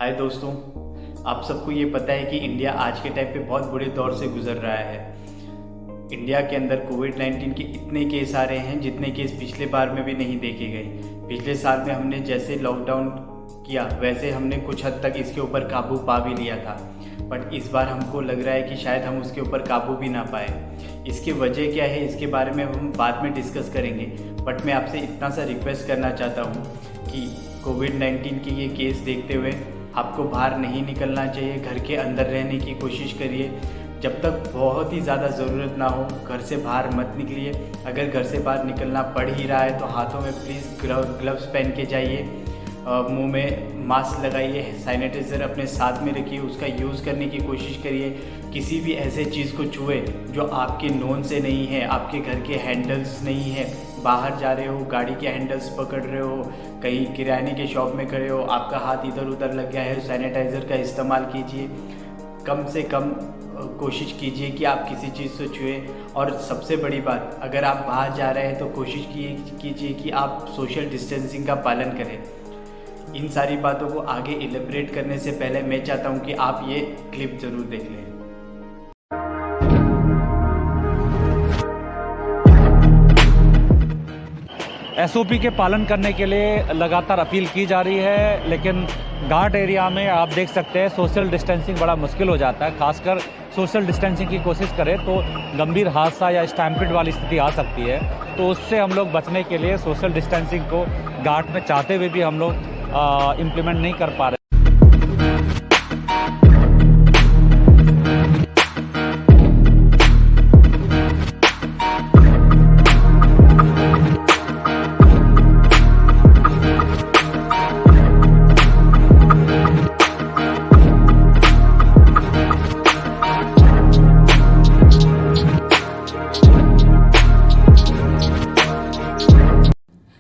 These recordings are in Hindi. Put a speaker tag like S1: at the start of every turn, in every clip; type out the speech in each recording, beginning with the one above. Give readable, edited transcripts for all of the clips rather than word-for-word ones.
S1: हाय दोस्तों, आप सबको ये पता है कि इंडिया आज के टाइम पे बहुत बुरे दौर से गुजर रहा है। इंडिया के अंदर कोविड-19 के इतने केस आ रहे हैं जितने केस पिछले बार में भी नहीं देखे गए। पिछले साल में हमने जैसे लॉकडाउन किया वैसे हमने कुछ हद तक इसके ऊपर काबू पा भी लिया था, बट इस बार हमको लग रहा है कि शायद हम उसके ऊपर काबू भी ना पाए। इसकी वजह क्या है इसके बारे में हम बाद में डिस्कस करेंगे, बट मैं आपसे इतना सा रिक्वेस्ट करना चाहता हूँ कि कोविड-19 के ये केस देखते हुए आपको बाहर नहीं निकलना चाहिए, घर के अंदर रहने की कोशिश करिए। जब तक बहुत ही ज़्यादा ज़रूरत ना हो घर से बाहर मत निकलिए। अगर घर से बाहर निकलना पड़ ही रहा है तो हाथों में प्लीज़ ग्लव्स पहन के जाइए, मुंह में मास्क लगाइए, सैनिटाइज़र अपने साथ में रखिए, उसका यूज़ करने की कोशिश करिए। किसी भी ऐसे चीज़ को छुए जो आपके नोन से नहीं है, आपके घर के हैंडल्स नहीं है, बाहर जा रहे हो गाड़ी के हैंडल्स पकड़ रहे हो, कहीं किराने के शॉप में खड़े हो, आपका हाथ इधर उधर लग गया है, सैनिटाइज़र का इस्तेमाल कीजिए। कम से कम कोशिश कीजिए कि आप किसी चीज़ से छुए। और सबसे बड़ी बात, अगर आप बाहर जा रहे हैं तो कोशिश कीजिए कि आप सोशल डिस्टेंसिंग का पालन करें। इन सारी बातों को आगे इलेबरेट करने से पहले मैं चाहता हूं कि आप ये क्लिप ज़रूर देख लें।
S2: एसओपी के पालन करने के लिए लगातार अपील की जा रही है, लेकिन घाट एरिया में आप देख सकते हैं सोशल डिस्टेंसिंग बड़ा मुश्किल हो जाता है। खासकर सोशल डिस्टेंसिंग की कोशिश करें तो गंभीर हादसा या स्टैम्पिड वाली स्थिति आ सकती है। तो उससे हम लोग बचने के लिए सोशल डिस्टेंसिंग को घाट में चाहते हुए भी हम लोग इम्प्लीमेंट नहीं कर पा रहे।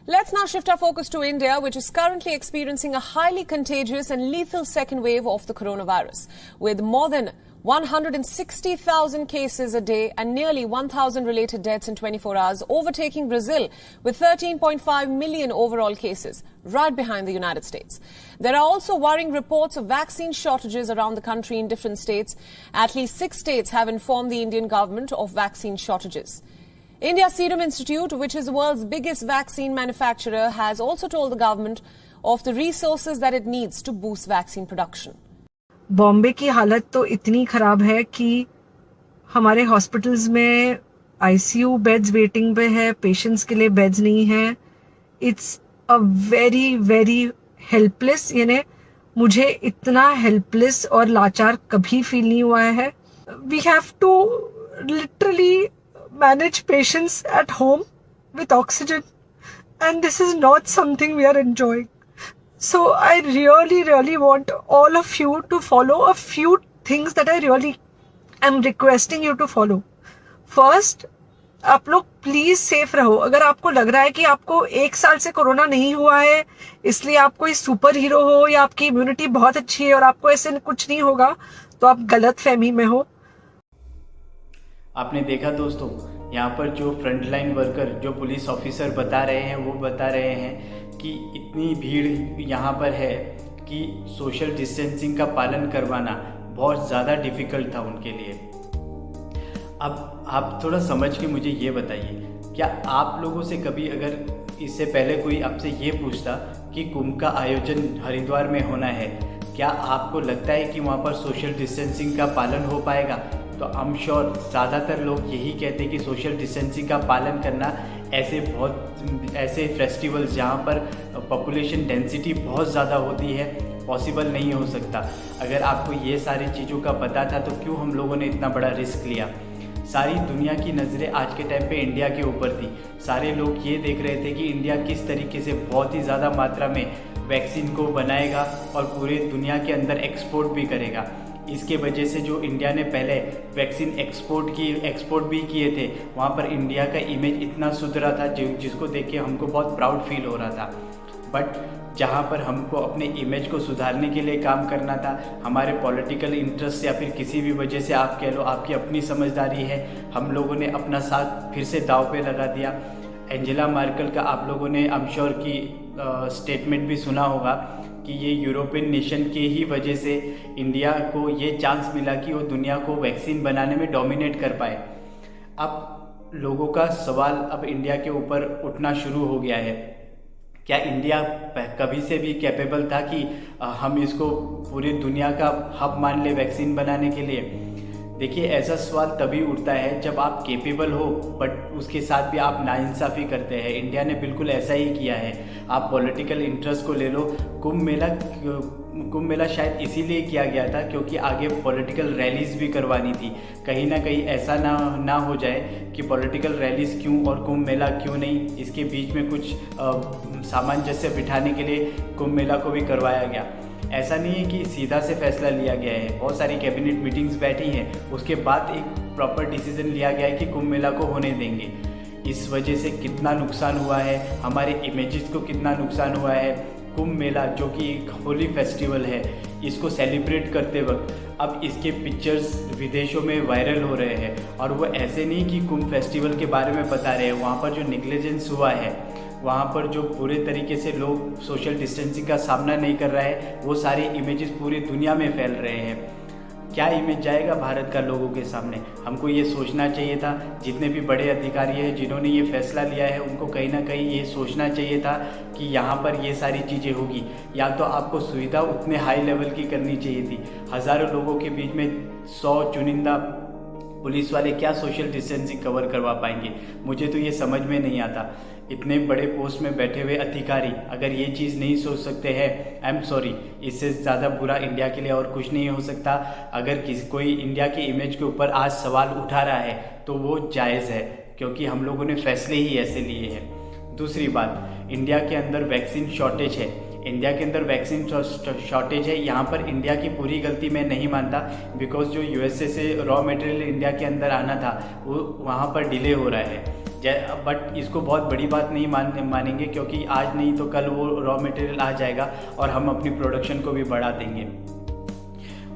S3: Let's now shift our focus to India, which is currently experiencing a highly contagious and lethal second wave of the coronavirus, with more than 160,000 cases a day and nearly 1,000 related deaths in 24 hours, overtaking Brazil with 13.5 million overall cases, right behind the United States. There are also worrying reports of vaccine shortages around the country in different states. At least 6 states have informed the Indian government of vaccine shortages. India Serum Institute, which is the world's biggest vaccine manufacturer, has also told the government of the resources that it needs to boost vaccine production.
S4: Bombay की हालत तो इतनी खराब है कि हमारे हॉस्पिटल्स में आईसीयू बेड्स वेटिंग पे है, पेशेंट्स के लिए बेड्स नहीं है। It's a very very helpless, यानी मुझे इतना हेल्पलेस और लाचार कभी फील नहीं हुआ है। We have to literally manage patients at home with oxygen, and this is not something we are enjoying. So I really want all of you to follow a few things that I really am requesting you to follow. First, आप लोग प्लीज सेफ रहो। अगर आपको लग रहा है कि आपको 1 साल से कोरोना नहीं हुआ है इसलिए आप कोई सुपर हीरो हो या आपकी इम्यूनिटी बहुत अच्छी है और आपको ऐसे कुछ नहीं होगा, तो आप गलत फहमी में हो।
S1: आपने देखा दोस्तों, यहाँ पर जो फ्रंटलाइन वर्कर, जो पुलिस ऑफिसर बता रहे हैं, वो बता रहे हैं कि इतनी भीड़ यहाँ पर है कि सोशल डिस्टेंसिंग का पालन करवाना बहुत ज़्यादा डिफ़िकल्ट था उनके लिए। अब आप थोड़ा समझ के मुझे ये बताइए, क्या आप लोगों से कभी अगर इससे पहले कोई आपसे ये पूछता कि कुंभ का आयोजन हरिद्वार में होना है, क्या आपको लगता है कि वहाँ पर सोशल डिस्टेंसिंग का पालन हो पाएगा? तो आई एम श्योर ज़्यादातर लोग यही कहते हैं कि सोशल डिस्टेंसिंग का पालन करना ऐसे फेस्टिवल्स जहाँ पर पॉपुलेशन डेंसिटी बहुत ज़्यादा होती है पॉसिबल नहीं हो सकता। अगर आपको ये सारी चीज़ों का पता था तो क्यों हम लोगों ने इतना बड़ा रिस्क लिया? सारी दुनिया की नज़रें आज के टाइम पे इंडिया के ऊपर थी। सारे लोग ये देख रहे थे कि इंडिया किस तरीके से बहुत ही ज़्यादा मात्रा में वैक्सीन को बनाएगा और पूरे दुनिया के अंदर एक्सपोर्ट भी करेगा। इसके वजह से जो इंडिया ने पहले वैक्सीन एक्सपोर्ट भी किए थे, वहाँ पर इंडिया का इमेज इतना सुधरा था जिसको देख के हमको बहुत प्राउड फील हो रहा था। बट जहाँ पर हमको अपने इमेज को सुधारने के लिए काम करना था, हमारे पॉलिटिकल इंटरेस्ट या फिर किसी भी वजह से आप कह लो आपकी अपनी समझदारी है, हम लोगों ने अपना साथ फिर से दाव पे लगा दिया। एंजेला मार्केल का आप लोगों ने आई एम श्योर की स्टेटमेंट भी सुना होगा कि ये यूरोपियन नेशन के ही वजह से इंडिया को ये चांस मिला कि वो दुनिया को वैक्सीन बनाने में डोमिनेट कर पाए। अब लोगों का सवाल अब इंडिया के ऊपर उठना शुरू हो गया है, क्या इंडिया कभी से भी कैपेबल था कि हम इसको पूरी दुनिया का हब मान ले वैक्सीन बनाने के लिए? देखिए, ऐसा सवाल तभी उठता है जब आप कैपेबल हो बट उसके साथ भी आप नाइंसाफ़ी करते हैं। इंडिया ने बिल्कुल ऐसा ही किया है। आप पॉलिटिकल इंटरेस्ट को ले लो, कुंभ मेला शायद इसीलिए किया गया था क्योंकि आगे पॉलिटिकल रैलीज भी करवानी थी। कहीं ना कहीं ऐसा ना हो जाए कि पॉलिटिकल रैलीज क्यों और कुंभ मेला क्यों नहीं, इसके बीच में कुछ सामंजस्य बिठाने के लिए कुंभ मेला को भी करवाया गया। ऐसा नहीं है कि सीधा से फैसला लिया गया है, बहुत सारी कैबिनेट मीटिंग्स बैठी हैं, उसके बाद एक प्रॉपर डिसीजन लिया गया है कि कुंभ मेला को होने देंगे। इस वजह से कितना नुकसान हुआ है, हमारे इमेजेस को कितना नुकसान हुआ है। कुंभ मेला जो कि एक होली फेस्टिवल है, इसको सेलिब्रेट करते वक्त अब इसके पिक्चर्स विदेशों में वायरल हो रहे हैं और वो ऐसे नहीं कि कुंभ फेस्टिवल के बारे में बता रहे हैं। वहाँ पर जो नेग्लिजेंस हुआ है, वहाँ पर जो पूरे तरीके से लोग सोशल डिस्टेंसिंग का सामना नहीं कर रहा है, वो सारे इमेजेस पूरी दुनिया में फैल रहे हैं। क्या इमेज जाएगा भारत का लोगों के सामने? हमको ये सोचना चाहिए था। जितने भी बड़े अधिकारी हैं जिन्होंने ये फैसला लिया है, उनको कहीं ना कहीं ये सोचना चाहिए था कि यहाँ पर ये सारी चीज़ें होगी। या तो आपको सुविधा उतने हाई लेवल की करनी चाहिए थी। हज़ारों लोगों के बीच में 100 चुनिंदा पुलिस वाले क्या सोशल डिस्टेंसिंग कवर करवा पाएंगे? मुझे तो ये समझ में नहीं आता। इतने बड़े पोस्ट में बैठे हुए अधिकारी अगर ये चीज़ नहीं सोच सकते हैं, आई एम सॉरी, इससे ज़्यादा बुरा इंडिया के लिए और कुछ नहीं हो सकता। अगर कोई इंडिया के इमेज के ऊपर आज सवाल उठा रहा है तो वो जायज़ है, क्योंकि हम लोगों ने फैसले ही ऐसे लिए हैं। दूसरी बात, इंडिया के अंदर वैक्सीन शॉर्टेज है। इंडिया के अंदर वैक्सीन शॉर्टेज है, यहाँ पर इंडिया की पूरी गलती मैं नहीं मानता, बिकॉज जो यूएसए से रॉ मटेरियल इंडिया के अंदर आना था वो वहाँ पर डिले हो रहा है। बट इसको बहुत बड़ी बात नहीं मानेंगे, क्योंकि आज नहीं तो कल वो रॉ मटेरियल आ जाएगा और हम अपनी प्रोडक्शन को भी बढ़ा देंगे।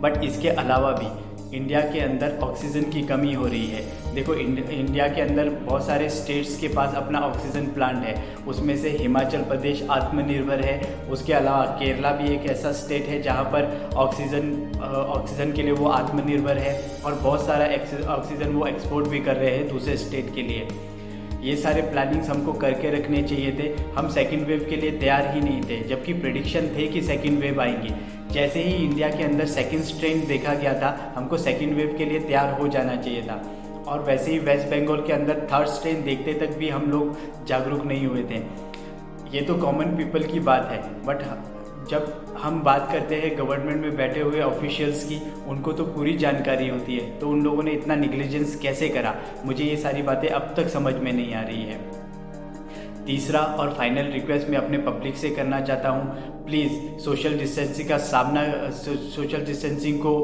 S1: बट इसके अलावा भी इंडिया के अंदर ऑक्सीजन की कमी हो रही है। देखो, इंडिया के अंदर बहुत सारे स्टेट्स के पास अपना ऑक्सीजन प्लांट है, उसमें से हिमाचल प्रदेश आत्मनिर्भर है। उसके अलावा केरला भी एक ऐसा स्टेट है जहाँ पर ऑक्सीजन के लिए वो आत्मनिर्भर है और बहुत सारा ऑक्सीजन वो एक्सपोर्ट भी कर रहे हैं दूसरे स्टेट के लिए। ये सारे प्लानिंग्स हमको करके रखने चाहिए थे। हम सेकेंड वेव के लिए तैयार ही नहीं थे, जबकि प्रेडिक्शन थे कि सेकेंड वेव आएंगी। जैसे ही इंडिया के अंदर सेकेंड स्ट्रेन देखा गया था, हमको सेकेंड वेव के लिए तैयार हो जाना चाहिए था। और वैसे ही वेस्ट बंगाल के अंदर थर्ड स्ट्रेन देखते तक भी हम लोग जागरूक नहीं हुए थे। ये तो कॉमन पीपल की बात है, बट जब हम बात करते हैं गवर्नमेंट में बैठे हुए ऑफिशियल्स की, उनको तो पूरी जानकारी होती है, तो उन लोगों ने इतना निग्लिजेंस कैसे करा? मुझे ये सारी बातें अब तक समझ में नहीं आ रही है। तीसरा और फाइनल रिक्वेस्ट मैं अपने पब्लिक से करना चाहता हूँ, प्लीज़ सोशल डिस्टेंसिंग को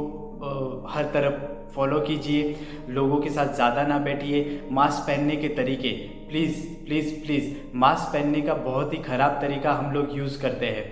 S1: हर तरफ फॉलो कीजिए, लोगों के साथ ज़्यादा ना बैठिए। मास्क पहनने के तरीके, प्लीज़ प्लीज़ प्लीज़, मास्क पहनने का बहुत ही ख़राब तरीका हम लोग यूज़ करते हैं।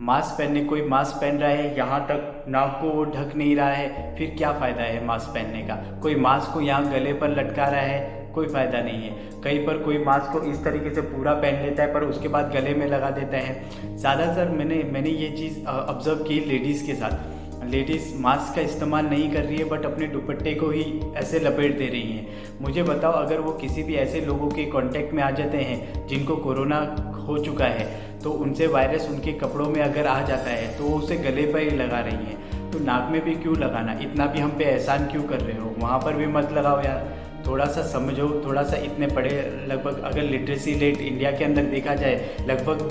S1: मास्क पहनने, कोई मास्क पहन रहा है यहाँ तक नाक को ढक नहीं रहा है, फिर क्या फ़ायदा है मास्क पहनने का? कोई मास्क को यहाँ गले पर लटका रहा है, कोई फ़ायदा नहीं है। कहीं पर कोई मास्क को इस तरीके से पूरा पहन लेता है पर उसके बाद गले में लगा देता है। ज़्यादातर मैंने ये चीज़ ऑब्ज़र्व की लेडीज़ के साथ। लेडीज़ मास्क का इस्तेमाल नहीं कर रही है बट अपने दुपट्टे को ही ऐसे लपेट दे रही हैं। मुझे बताओ, अगर वो किसी भी ऐसे लोगों के कांटेक्ट में आ जाते हैं जिनको कोरोना हो चुका है, तो उनसे वायरस उनके कपड़ों में अगर आ जाता है तो वो उसे गले पर ही लगा रही हैं। तो नाक में भी क्यों लगाना? इतना भी हम पे एहसान क्यों कर रहे हो? वहाँ पर भी मत लगाओ यार, थोड़ा सा समझो, थोड़ा सा। इतने पढ़े, लगभग अगर लिटरेसी रेट इंडिया के अंदर देखा जाए, लगभग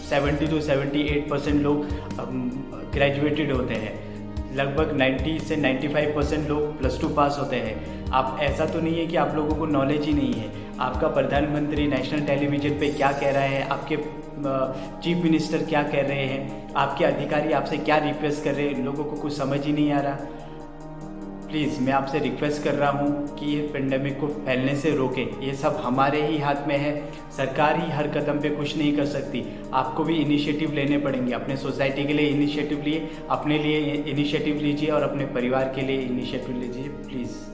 S1: 70 to 78% लोग ग्रेजुएटेड होते हैं, लगभग 90 से 95% लोग +2 पास होते हैं। आप ऐसा तो नहीं है कि आप लोगों को नॉलेज ही नहीं है। आपका प्रधानमंत्री नेशनल टेलीविज़न पे क्या कह रहा है, आपके चीफ मिनिस्टर क्या कह रहे हैं, आपके अधिकारी आपसे क्या रिक्वेस्ट कर रहे हैं, लोगों को कुछ समझ ही नहीं आ रहा। प्लीज़ मैं आपसे रिक्वेस्ट कर रहा हूँ कि ये पेंडेमिक को फैलने से रोकें। ये सब हमारे ही हाथ में है, सरकार ही हर कदम पे कुछ नहीं कर सकती। आपको भी इनिशिएटिव लेने पड़ेंगे। अपने सोसाइटी के लिए इनिशिएटिव लिए, अपने लिए इनिशिएटिव लीजिए और अपने परिवार के लिए इनिशिएटिव लीजिए, प्लीज़।